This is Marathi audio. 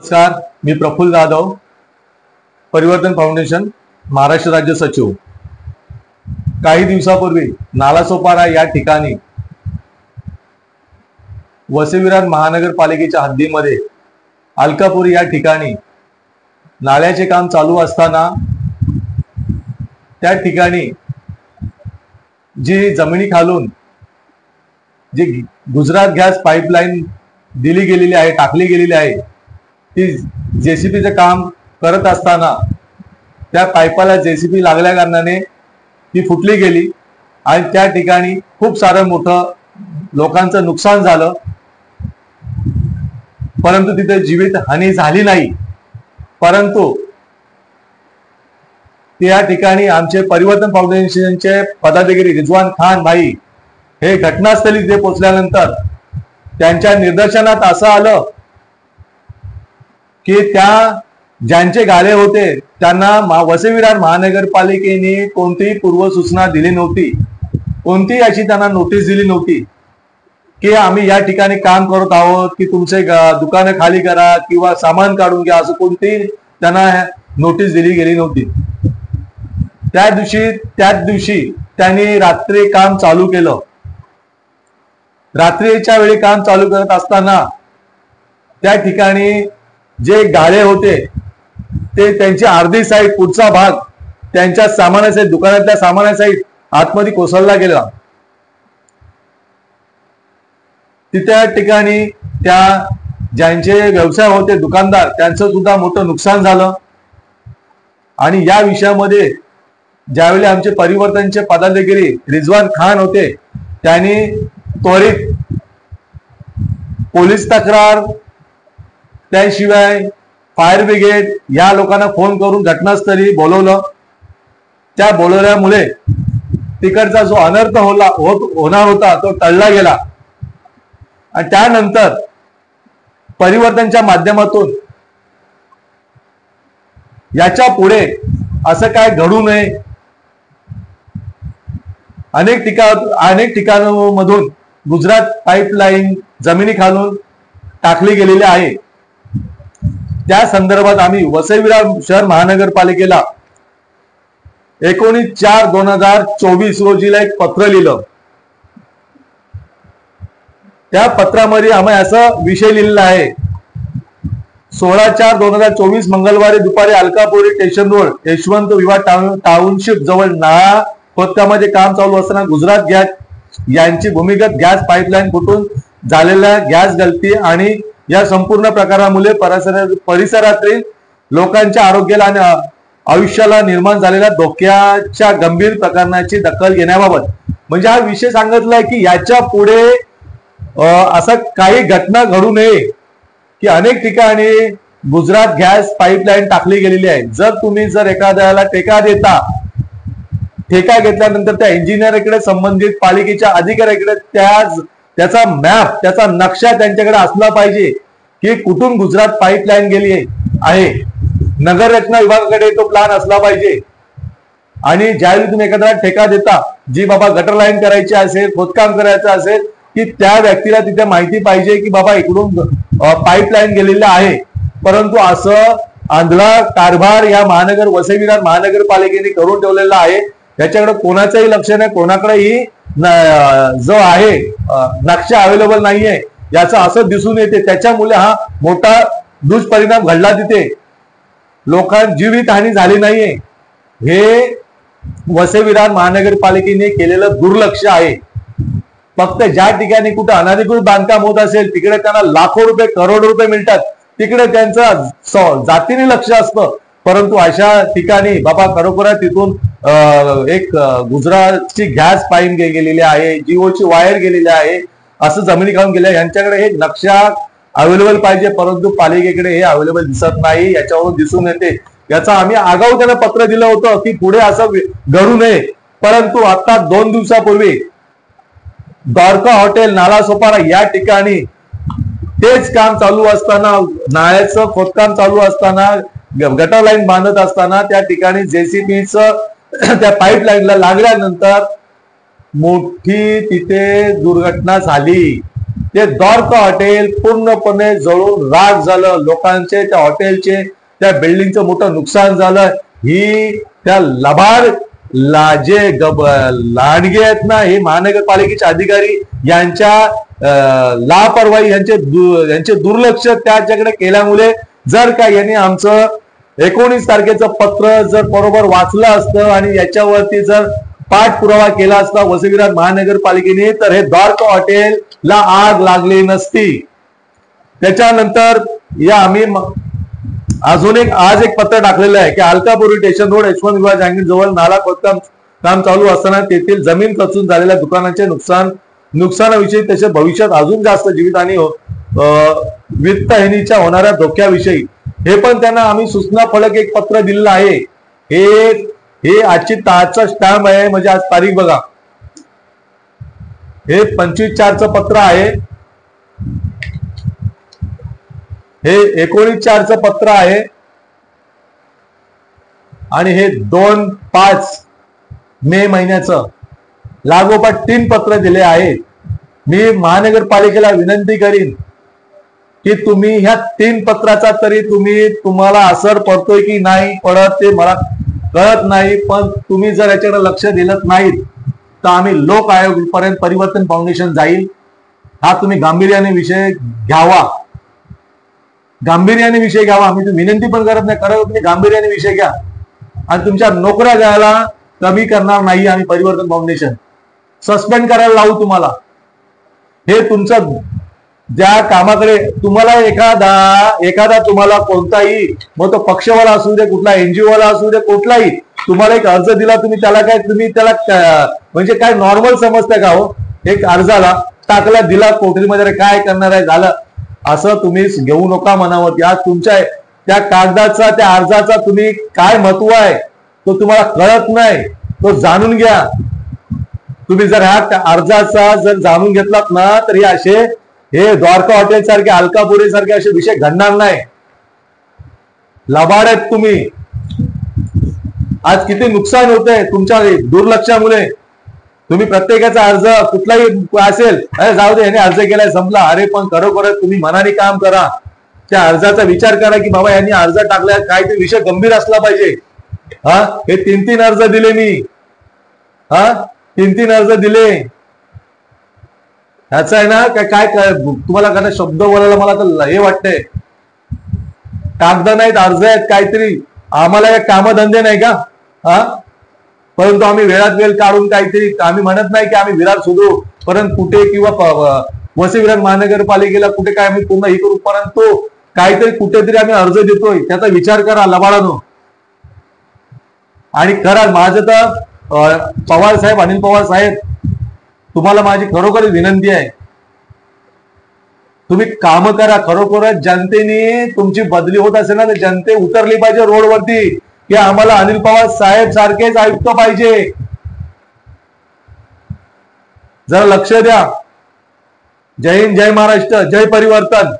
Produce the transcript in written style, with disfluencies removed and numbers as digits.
नमस्कार, मी प्रफुल्ल जाधव, परिवर्तन फाउंडेशन महाराष्ट्र राज्य सचिव। काही दिवसापूर्वी नालासोपारा या ठिकाणी वसई विरार महानगरपालिकेच्या हद्दीमध्ये अलकापुरी या ठिकाणी नाल्याचे काम चालू असताना त्या ठिकाणी जी जमिनी खालून जी गुजरात गॅस पाईपलाईन दिली गेलेली आहे, टाकली गेलेली आहे, ती जेसीबीचे काम करत असताना त्या पाईपाला जेसीबी लागल्या कारणाने ती फुटली गेली आणि त्या ठिकाणी खूप सारं मोठं लोकांचं नुकसान झालं, परंतु तिथे जीवित हानी झाली नाही। परंतु त्या ठिकाणी आमचे परिवर्तन फाउंडेशनचे पदाधिकारी रिजवान खान भाई हे घटनास्थळी तिथे पोहोचल्यानंतर त्यांच्या निदर्शनात असं आलं की त्या ज्यांचे गाळे होते त्यांना वसई विरार महानगरपालिकेने कोणतीही पूर्वसूचना दिली नव्हती, कोणतीही अशी त्यांना नोटीस दिली नव्हती की आम्ही या ठिकाणी काम करत आहोत, की तुमचे दुकानं खाली करा किंवा सामान काढून घ्या, असं कोणतीही त्यांना नोटीस दिली गेली नव्हती। त्याच दिवशी त्यांनी रात्री काम चालू केलं। रात्रीच्या वेळी काम चालू करत असताना त्या ठिकाणी जे गाळे होते ते त्यांची अर्धी साईड, पुढचा भाग त्यांच्या सामानासहित, दुकानातल्या सामानासहित आतमध्ये कोसळला गेला। त्या ठिकाणी त्या ज्यांचे व्यवसाय होते, दुकानदार, त्यांचं सुद्धा मोठं नुकसान झालं। आणि या विषयामध्ये ज्यावेळी आमचे परिवर्तनचे पदाधिकारी रिजवान खान होते, त्यांनी त्वरित पोलीस तक्रार, त्याशिवाय फायर ब्रिगेड या लोकांना फोन करून घटनास्थळी बोलवलं। त्या बोलवल्यामुळे तिकडचा जो अनर्थ होणार होता तो टळला गेला। आणि त्यानंतर परिवर्तनच्या माध्यमातून याच्या पुढे असं काय घडू नये, अनेक ठिकाणांमधून गुजरात पाईपलाईन जमिनी खालून टाकली गेलेली आहे। त्या संदर्भात आम्ही वसई विरार शहर महानगरपालिकेला 19/4/2024 रोजीला एक पत्र लिहिलं। त्या पत्रामध्ये आम्ही असा विषय लिहिलेला आहे, 16/4/2024 मंगळवारी दुपारी अलकापुरी स्टेशन रोड यशवंत विवाह टाउनशिप जवळ नाळा खोदकामाचे काम चालू असताना गुजरात गॅस यांची भूमिगत गॅस पाईपलाईन फुटून झालेल्या गॅस गळती आणि या संपूर्ण प्रकारामुळे परिसरातील लोकांच्या आरोग्याला आणि आयुष्याला निर्माण झालेल्या धोक्याच्या गंभीर प्रकरणाची दखल घेण्याबाबत, म्हणजे हा विषय सांगितलाय की याच्या पुढे असं काही घटना घडू नये की अनेक ठिकाणी गुजरात गॅस पाईपलाईन टाकली गेलेली आहे। जर तुम्ही एखाद्याला ठेका देता, ठेका घेतल्यानंतर त्या इंजिनियरकडे, संबंधित पालिकेच्या अधिकाऱ्याकडे त्याचा मॅप, त्याचा नक्षा त्यांच्याकडे असला पाहिजे की कुठून गुजरात पाईपलाईन गेली आहे। नगर रचना विभागाकडे तो प्लॅन असला पाहिजे। आणि ज्यावेळी तुम्ही एखाद्याला ठेका देता, जी बाबा गटर लाईन करायची असेल, खोदकाम करायचं असेल, की त्या व्यक्तीला तिथे माहिती पाहिजे की बाबा इकडून पाईपलाईन गेलेलं आहे। परंतु असं आंधळा कारभार या वसई विरार महानगरपालिकेने करून ठेवलेला आहे। याच्याकडे कोणाचंही लक्ष नाही, कोणाकडेही जो आहे नक्षा अवेलेबल नाहीये, याचं असं दिसून येते। त्याच्यामुळे हा मोठा दुष्परिणाम घडला, तिथे लोकांची जीवित हानी झाली नाहीये। हे वसई विरार महानगरपालिकेने केलेलं दुर्लक्ष आहे। फक्त ज्या ठिकाणी कुठे अनधिकृत बांधकाम होत असेल तिकडे त्यांना लाखो रुपये, करोडो रुपये मिळतात, तिकडे त्यांचं जातीने लक्ष असतं। परंतु अशा ठिकाणी बाबा खरोखर तिथून एक गुजरातची गॅस पाईप गेलेली आहे, जिओची वायर गेलेली आहे, असं जमिनी खाऊन गेल्या, यांच्याकडे हे नक्षा अवेलेबल पाहिजे, परंतु पालिकेकडे हे अवेलेबल दिसत नाही। याच्यावरून दिसून येते, याचा आम्ही आगाऊ त्यांना पत्र दिलं होतं की पुढे असं घडू नये। परंतु आता 2 दिवसापूर्वी द्वारका हॉटेल नालासोपारा या ठिकाणी तेच काम चालू असताना, नाळ्याचं खोदकाम चालू असताना, गटर लाईन बांधत असताना त्या ठिकाणी जेसीबीचं त्या पाईपलाईनला लागल्यानंतर मोठी तिथे दुर्घटना झाली। ते द्वारका हॉटेल पूर्णपणे जळून राख झालं. लोकांचे, त्या हॉटेलचे, त्या बिल्डिंगचं मोठं नुकसान झालं. ही त्या लबाड जे लांडगे आहेत ना, हे महानगरपालिकेचे अधिकारी यांच्या लापरवाही, यांचे दुर्लक्ष त्याच्याकडे केल्यामुळे, जर का यांनी आमचं 19 तारखेचं पत्र जर बरोबर वाचलं असतं आणि याच्यावरती जर पाठपुरावा केला असता वसई महानगरपालिकेने, तर हे द्वारका हॉटेलला आग लागली नसती. त्याच्यानंतर या आम्ही अजून आज एक पत्र टाकलेलं आहे की अलकापुरी स्टेशन रोड यशवंत विवाह जहांगीर जवळ नाला खोदकाम काम चालू असताना तेथील जमीन कचून झालेल्या दुकानांचे नुकसानाविषयी, तसेच भविष्यात अजून जास्त जीवितहानी वित्तहानीच्या होणाऱ्या धोक्याविषयी हे पण त्यांना आम्ही सूचना फलक एक पत्र दिलेलं आहे. हे आजचा स्टॅम्प आहे, म्हणजे आज तारीख बघा, हे 25/4चं पत्र आहे, हे 19/4चं पत्र आहे आणि हे 2/5 मे महिन्याचं लागोपाठ 3 पत्र दिले आहेत. मी महानगरपालिकेला विनंती करीन की तुम्ही ह्या 3 पत्राचा तरी तुम्हाला असर पडतोय की नाही पडत ते मला कळत नाही, पण तुम्ही जर याच्याकडे लक्ष दिलं नाहीत तर आम्ही लोक आयोग पर्यंत परिवर्तन फाउंडेशन जाईल. हा तुम्ही गांभीर्याने विषय घ्यावा, गांभीर्याने विषय घ्यावा. आम्ही विनंती पण करत नाही, करत तुम्ही गांभीर्याने विषय घ्या आणि तुमच्या नोकऱ्या द्यायला कमी करणार नाही. आम्ही परिवर्तन फाउंडेशन सस्पेंड करायला लावू तुम्हाला. हे तुमचं ज्या कामाकडे तुम्हाला एखादा तुम्हाला कोणताही, मग तो पक्षवाला असू दे, कुठला एनजीओ वाला असू दे, कुठलाही तुम्हाला एक अर्ज दिला, तुम्ही त्याला म्हणजे काय नॉर्मल समजताय का हो? एक अर्जाला टाकला, दिला कोठडीमध्ये, काय करणार आहे, झालं, असं तुम्ही घेऊ नका मनावरती. आज तुमच्या त्या कागदाचा, त्या अर्जाचा तुम्ही काय महत्व आहे तो तुम्हाला कळत नाही, तो जाणून घ्या. तुम्ही जर ह्या अर्जाचा जर जाणून घेतलात ना, तर हे द्वारका हॉटेल सारखे, अलकापुरी सारखे असे विषय घडणार नाही. लबाड आहेत तुम्ही. आज किती नुकसान होतंय तुमच्या दुर्लक्षामुळे. तुम्ही प्रत्येकाचा अर्ज कुठलाही असेल, अरे जाऊ दे, याने अर्ज केलाय, संपला. अरे पण खरोखरच तुम्ही मनाने काम करा, त्या अर्जाचा विचार करा की बाबा यांनी अर्ज टाकलाय, काय ते विषय गंभीर असला पाहिजे. हे 3 अर्ज दिले मी, 3 अर्ज दिले. ह्याचं आहे ना काय तुम्हाला काय शब्द बोलायला मला तर हे वाटतंय. कागद नाहीत, अर्ज आहेत काहीतरी. आम्हाला एक कामधंदे नाही का? परंतु आम्ही वेळात वेळ काढून काहीतरी, आम्ही म्हणत नाही की आम्ही विरार शोधू, परंतु कुठे किंवा वसई विरार महानगरपालिकेला कुठे काय आम्ही पूर्ण हे करू, परंतु काहीतरी कुठेतरी आम्ही अर्ज देतोय, त्याचा विचार करा लबाडानो. आणि करा. माझं तर पवार साहेब, अनिल पवार साहेब, तुम्हाला माझी खरोखर विनंती आहे, तुम्ही काम करा. खरोखरच जनतेने तुमची बदली होत असेल ना, तर जनते उतरली पाहिजे रोडवरती की आम्हाला अनिल पवार साहेब सारखेच आयुक्त पाहिजे. जरा लक्ष द्या. जय हिंद, जय महाराष्ट्र, जय परिवर्तन.